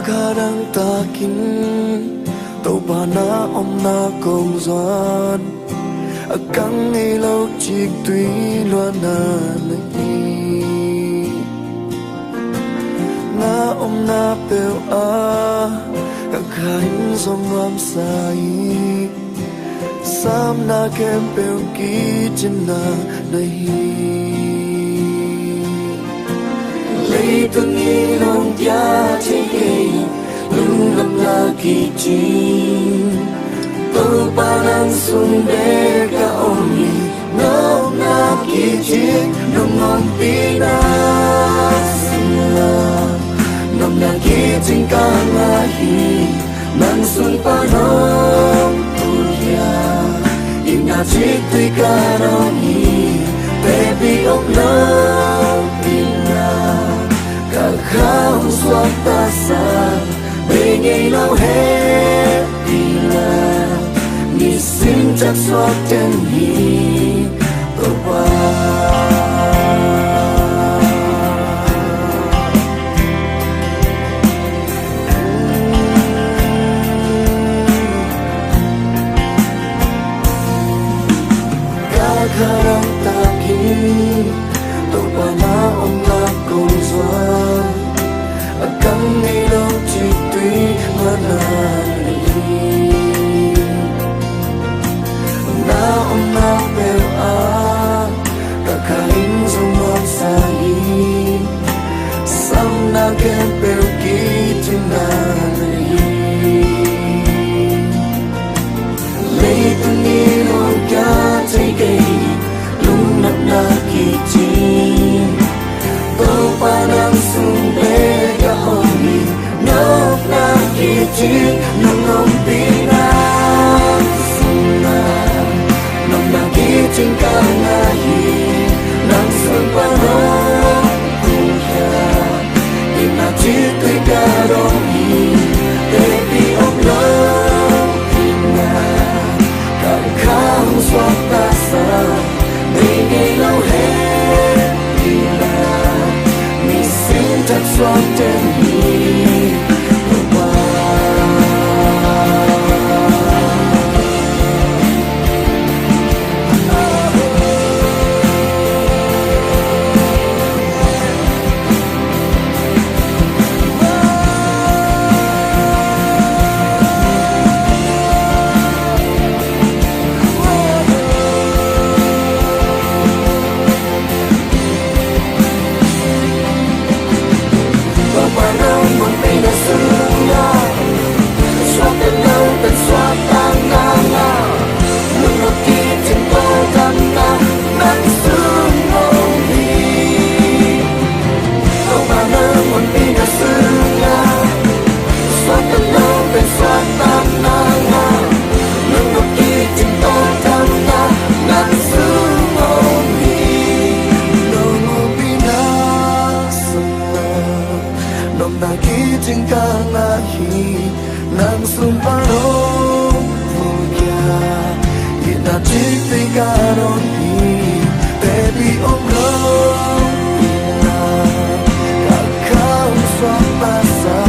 karang takin tàu bà na na công doan akang ngay lâu chik tuy loan na lấy na na peo akain som ram sai sam na kem peo ki chin na nahi lấy từng nghi lòng tia thế kề lung lâm la kỳ chi tôi ba nan sung bê cả ôm nấu na kỳ chi nông ngon pina nông na kỳ chính ca na hi nan sung pa nông tuya im na chi tui ca nông hi baby ông nông pina cả khao xoan ta xa bề ngày lâu hết pina ni xin chắc xoan chân hi tôi qua karang takin tàu bà na na công doan akang ngay lâu chỉ tuy mà na bèo cả kain trong ngon sai sam na kem bèo kí trên na lấy từng nghi lòng cả trái cây lung nắp na kỳ chi tàu ba đang sung bê cả hồng nóc na kỳ chi nông nông pina sung na nông na kỳ chính ca na hi nang sung pa nông kuya im na chi tui ca rong hi baby ông nông pina cả khao xoan ta xa bề ngày lâu hết pina mi xin chắc xoan chân hi chính ca na hi nang sung pa nông kuya hiện na chi tui ca rong hi baby ông nông pina cả khao xoan ta xa